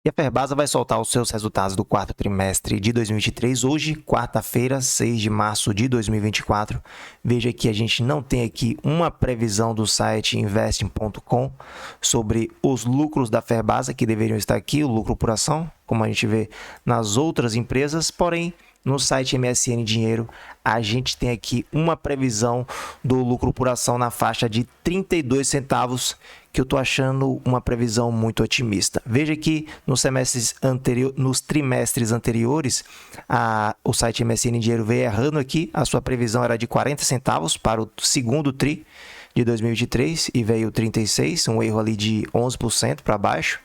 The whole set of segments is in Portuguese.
E a Ferbasa vai soltar os seus resultados do quarto trimestre de 2023 hoje, quarta-feira, 6 de março de 2024. Veja que a gente não tem aqui uma previsão do site investing.com sobre os lucros da Ferbasa, que deveriam estar aqui, o lucro por ação, como a gente vê nas outras empresas, porém, no site MSN Dinheiro, a gente tem aqui uma previsão do lucro por ação na faixa de 32 centavos, que eu estou achando uma previsão muito otimista. Veja que nos trimestres anteriores, o site MSN Dinheiro veio errando aqui, a sua previsão era de 40 centavos para o segundo TRI de 2023 e veio 36, um erro ali de 11% para baixo.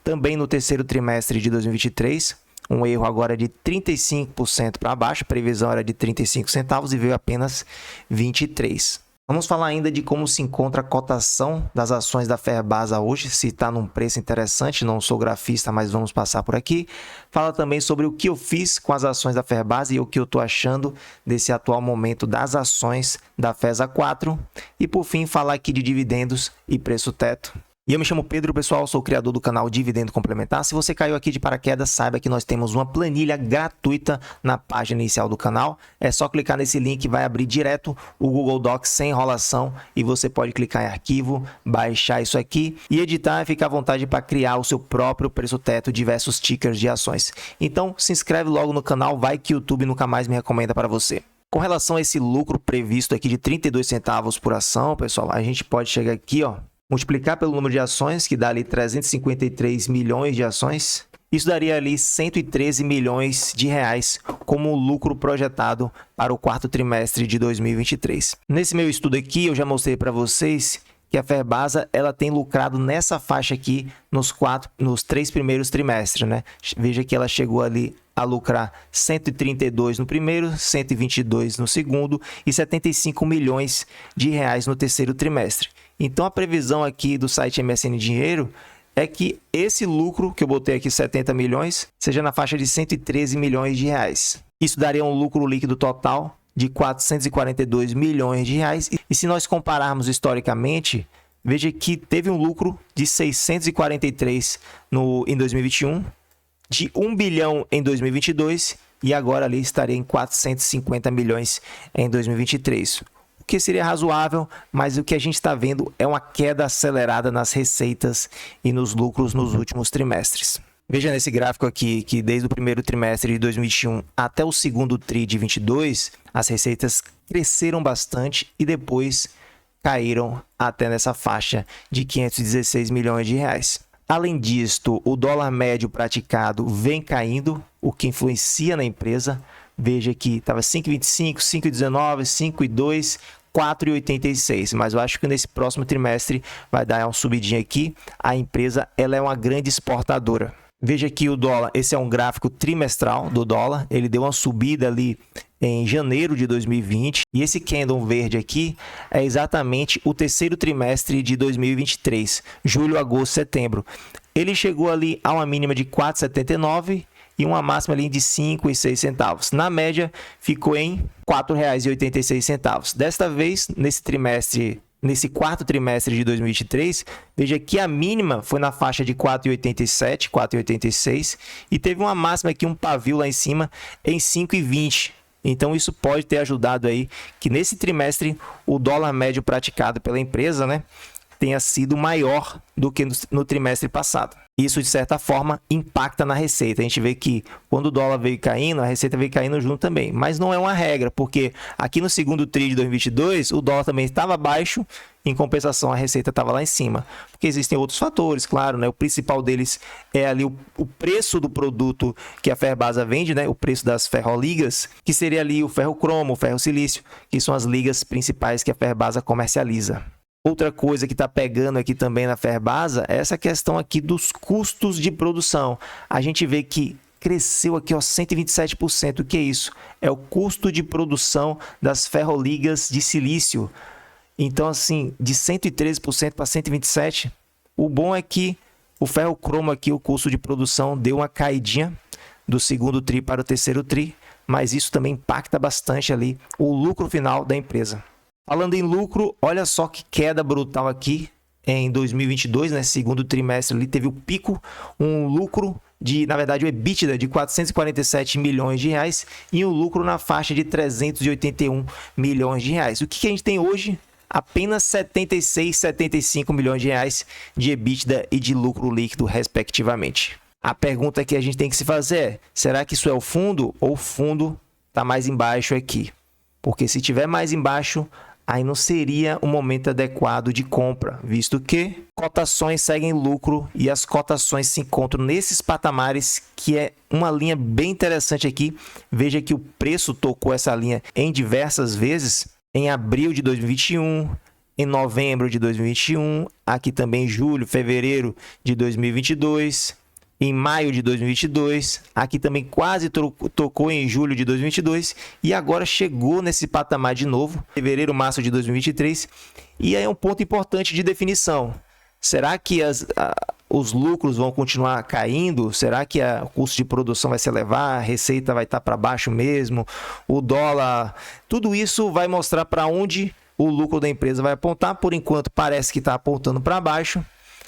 Também no terceiro trimestre de 2023, um erro agora de 35% para baixo, a previsão era de 35 centavos e veio apenas 23. Vamos falar ainda de como se encontra a cotação das ações da Ferbasa hoje, se está num preço interessante, não sou grafista, mas vamos passar por aqui. Fala também sobre o que eu fiz com as ações da Ferbasa e o que eu estou achando desse atual momento das ações da FESA 4. E por fim, falar aqui de dividendos e preço teto. E eu me chamo Pedro, pessoal, sou o criador do canal Dividendo Complementar. Se você caiu aqui de paraquedas, saiba que nós temos uma planilha gratuita na página inicial do canal. É só clicar nesse link, vai abrir direto o Google Docs sem enrolação e você pode clicar em arquivo, baixar isso aqui e editar e ficar à vontade para criar o seu próprio preço teto, diversos tickers de ações. Então, se inscreve logo no canal, vai que o YouTube nunca mais me recomenda para você. Com relação a esse lucro previsto aqui de 32 centavos por ação, pessoal, a gente pode chegar aqui, ó, multiplicar pelo número de ações, que dá ali 353 milhões de ações. Isso daria ali 113 milhões de reais como lucro projetado para o quarto trimestre de 2023. Nesse meu estudo aqui, eu já mostrei para vocês que a Ferbasa ela tem lucrado nessa faixa aqui nos 3 primeiros trimestres, né? Veja que ela chegou ali a lucrar 132 no primeiro, 122 no segundo e 75 milhões de reais no terceiro trimestre. Então, a previsão aqui do site MSN Dinheiro é que esse lucro, que eu botei aqui 70 milhões, seja na faixa de 113 milhões de reais. Isso daria um lucro líquido total de 442 milhões de reais. E se nós compararmos historicamente, veja que teve um lucro de 643 em 2021, de 1 bilhão em 2022 e agora ali estaria em 450 milhões em 2023. O que seria razoável, mas o que a gente está vendo é uma queda acelerada nas receitas e nos lucros nos últimos trimestres. Veja nesse gráfico aqui que desde o primeiro trimestre de 2021 até o segundo TRI de 2022, as receitas cresceram bastante e depois caíram até nessa faixa de 516 milhões de reais. Além disto, o dólar médio praticado vem caindo, o que influencia na empresa. Veja que estava 5,25, 5,19, 5,2, 4,86, mas eu acho que nesse próximo trimestre vai dar uma subidinha aqui. A empresa ela é uma grande exportadora. Veja que o dólar, esse é um gráfico trimestral do dólar, ele deu uma subida ali em janeiro de 2020 e esse candle verde aqui é exatamente o terceiro trimestre de 2023, julho, agosto, setembro. Ele chegou ali a uma mínima de 4,79 e uma máxima ali de 5,06 centavos. Na média, ficou em R$ 4,86. Desta vez, nesse quarto trimestre de 2023, veja que a mínima foi na faixa de 4,87, 4,86 e teve uma máxima aqui, um pavio lá em cima, em 5,20. Então, isso pode ter ajudado aí que nesse trimestre o dólar médio praticado pela empresa, né, tenha sido maior do que no trimestre passado. Isso, de certa forma, impacta na receita. A gente vê que quando o dólar veio caindo, a receita veio caindo junto também. Mas não é uma regra, porque aqui no segundo TRI de 2022, o dólar também estava baixo, em compensação a receita estava lá em cima. Porque existem outros fatores, claro, né? O principal deles é ali o preço do produto que a Ferbasa vende, né? O preço das ferroligas, que seria ali o ferro-cromo, o ferro-silício, que são as ligas principais que a Ferbasa comercializa. Outra coisa que está pegando aqui também na Ferbasa é essa questão aqui dos custos de produção. A gente vê que cresceu aqui, ó, 127%. O que é isso? É o custo de produção das ferroligas de silício. Então, assim, de 113% para 127%. O bom é que o ferro-cromo aqui, o custo de produção, deu uma caidinha do segundo TRI para o terceiro TRI, mas isso também impacta bastante ali o lucro final da empresa. Falando em lucro, olha só que queda brutal aqui em 2022, né, segundo trimestre, ali teve o pico, um lucro na verdade, o EBITDA de 447 milhões de reais e um lucro na faixa de 381 milhões de reais. O que a gente tem hoje? Apenas 76, 75 milhões de reais de EBITDA e de lucro líquido, respectivamente. A pergunta que a gente tem que se fazer é, será que isso é o fundo ou o fundo está mais embaixo aqui? Porque se tiver mais embaixo, aí não seria o momento adequado de compra, visto que cotações seguem lucro e as cotações se encontram nesses patamares, que é uma linha bem interessante aqui. Veja que o preço tocou essa linha em diversas vezes, em abril de 2021, em novembro de 2021, aqui também em julho, fevereiro de 2022, em maio de 2022, aqui também quase tocou em julho de 2022 e agora chegou nesse patamar de novo, fevereiro, março de 2023. E aí é um ponto importante de definição. Será que os lucros vão continuar caindo? Será que o custo de produção vai se elevar? A receita vai estar para baixo mesmo? O dólar? Tudo isso vai mostrar para onde o lucro da empresa vai apontar. Por enquanto, parece que está apontando para baixo.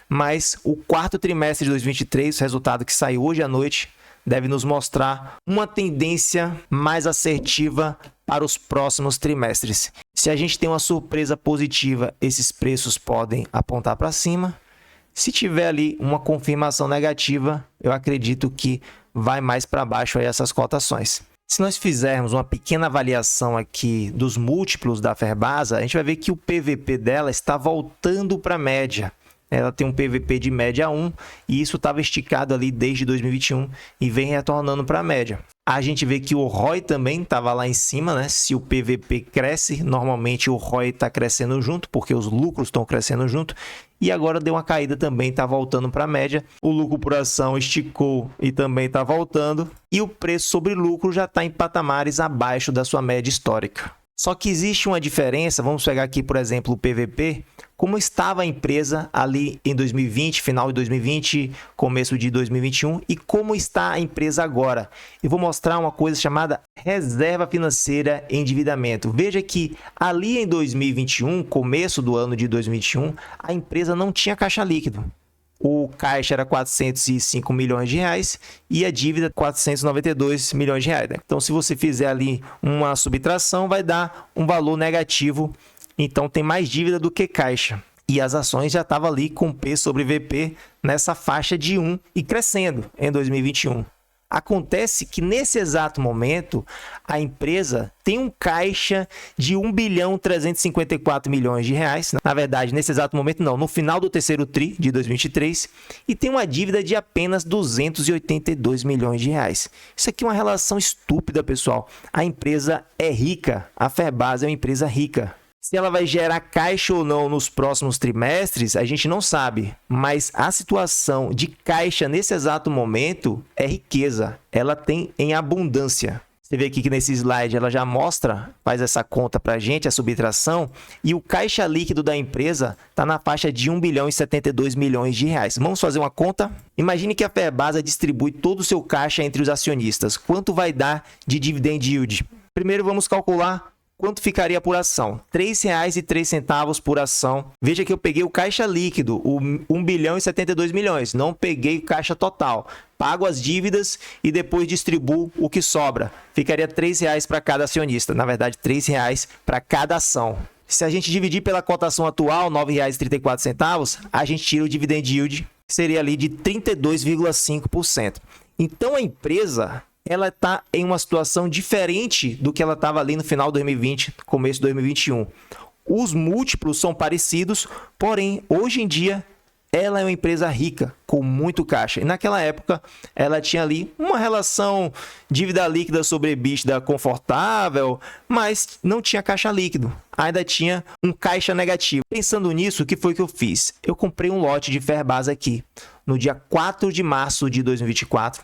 Mas o quarto trimestre de 2023, o resultado que saiu hoje à noite, deve nos mostrar uma tendência mais assertiva para os próximos trimestres. Se a gente tem uma surpresa positiva, esses preços podem apontar para cima. Se tiver ali uma confirmação negativa, eu acredito que vai mais para baixo aí essas cotações. Se nós fizermos uma pequena avaliação aqui dos múltiplos da Ferbasa, a gente vai ver que o PVP dela está voltando para a média. Ela tem um PVP de média 1 e isso estava esticado ali desde 2021 e vem retornando para a média. A gente vê que o ROI também estava lá em cima, né? Se o PVP cresce, normalmente o ROI está crescendo junto, porque os lucros estão crescendo junto. E agora deu uma caída também, está voltando para a média. O lucro por ação esticou e também está voltando. E o preço sobre lucro já está em patamares abaixo da sua média histórica. Só que existe uma diferença, vamos pegar aqui, por exemplo, o PVP, como estava a empresa ali em 2020, final de 2020, começo de 2021, e como está a empresa agora. Eu vou mostrar uma coisa chamada reserva financeira e endividamento. Veja que ali em 2021, começo do ano de 2021, a empresa não tinha caixa líquido. O caixa era 405 milhões de reais e a dívida 492 milhões de reais. Né? Então, se você fizer ali uma subtração, vai dar um valor negativo. Então, tem mais dívida do que caixa. E as ações já estavam ali com P sobre VP nessa faixa de 1 e crescendo em 2021. Acontece que nesse exato momento, a empresa tem um caixa de 1 bilhão 354 milhões de reais. Na verdade, nesse exato momento não, no final do terceiro tri de 2023, e tem uma dívida de apenas 282 milhões de reais. Isso aqui é uma relação estúpida, pessoal. A empresa é rica, a Ferbasa é uma empresa rica. Se ela vai gerar caixa ou não nos próximos trimestres, a gente não sabe. Mas a situação de caixa nesse exato momento é riqueza. Ela tem em abundância. Você vê aqui que nesse slide ela já mostra, faz essa conta para a gente, a subtração. E o caixa líquido da empresa está na faixa de 1 bilhão e 72 milhões de reais. Vamos fazer uma conta? Imagine que a Ferbasa distribui todo o seu caixa entre os acionistas. Quanto vai dar de dividend yield? Primeiro vamos calcular quanto ficaria por ação? R$ 3,03 por ação. Veja que eu peguei o caixa líquido, o 1 bilhão e 72 milhões. Não peguei o caixa total. Pago as dívidas e depois distribuo o que sobra. Ficaria R$ 3,00 para cada acionista. Na verdade, R$ 3,00 para cada ação. Se a gente dividir pela cotação atual, R$ 9,34, a gente tira o dividend yield, que seria ali de 32,5%. Então, a empresa ela está em uma situação diferente do que ela estava ali no final de 2020, começo de 2021. Os múltiplos são parecidos, porém, hoje em dia, ela é uma empresa rica, com muito caixa. E naquela época, ela tinha ali uma relação dívida líquida sobre EBITDA confortável, mas não tinha caixa líquido. Ainda tinha um caixa negativo. Pensando nisso, o que foi que eu fiz? Eu comprei um lote de Ferbasa aqui, no dia 4 de março de 2024,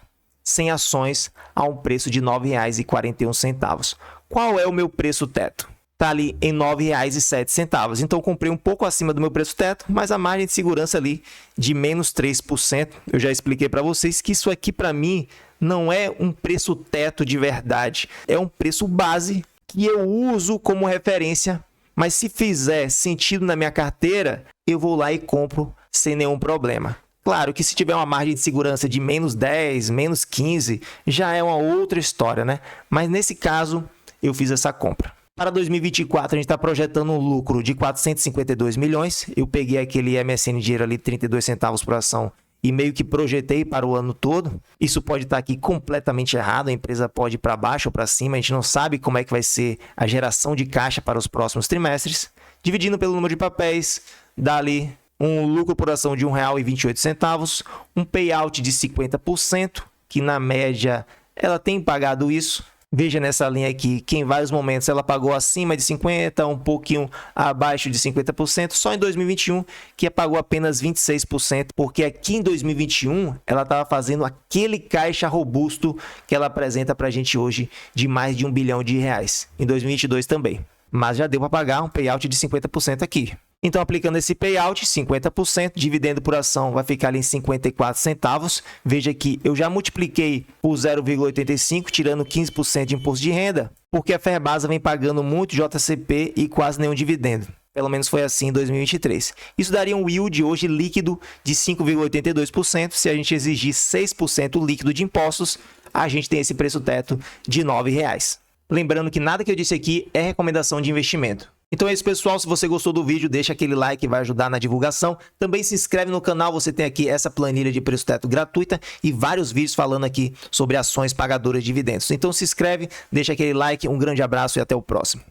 sem ações, a um preço de R$ 9,41. Qual é o meu preço teto? Está ali em R$ 9,07. Então, eu comprei um pouco acima do meu preço teto, mas a margem de segurança ali de menos 3%. Eu já expliquei para vocês que isso aqui, para mim, não é um preço teto de verdade. É um preço base que eu uso como referência, mas se fizer sentido na minha carteira, eu vou lá e compro sem nenhum problema. Claro que se tiver uma margem de segurança de menos 10, menos 15, já é uma outra história, né? Mas nesse caso, eu fiz essa compra. Para 2024, a gente está projetando um lucro de 452 milhões. Eu peguei aquele MSN Dinheiro ali, 32 centavos por ação, e meio que projetei para o ano todo. Isso pode estar aqui completamente errado, a empresa pode ir para baixo ou para cima, a gente não sabe como é que vai ser a geração de caixa para os próximos trimestres. Dividindo pelo número de papéis, dá ali um lucro por ação de R$ 1,28, um payout de 50%, que na média ela tem pagado isso. Veja nessa linha aqui que em vários momentos ela pagou acima de 50%, um pouquinho abaixo de 50%, só em 2021 que pagou apenas 26%, porque aqui em 2021 ela estava fazendo aquele caixa robusto que ela apresenta para a gente hoje de mais de R$1 bilhão. Em 2022 também, mas já deu para pagar um payout de 50% aqui. Então, aplicando esse payout, 50%, dividendo por ação vai ficar ali em 54 centavos. Veja que eu já multipliquei por 0,85, tirando 15% de imposto de renda, porque a Ferbasa vem pagando muito JCP e quase nenhum dividendo. Pelo menos foi assim em 2023. Isso daria um yield hoje líquido de 5,82%. Se a gente exigir 6% líquido de impostos, a gente tem esse preço teto de R$ 9,00. Lembrando que nada que eu disse aqui é recomendação de investimento. Então é isso, pessoal. Se você gostou do vídeo, deixa aquele like que vai ajudar na divulgação. Também se inscreve no canal, você tem aqui essa planilha de preço teto gratuita e vários vídeos falando aqui sobre ações pagadoras de dividendos. Então se inscreve, deixa aquele like, um grande abraço e até o próximo.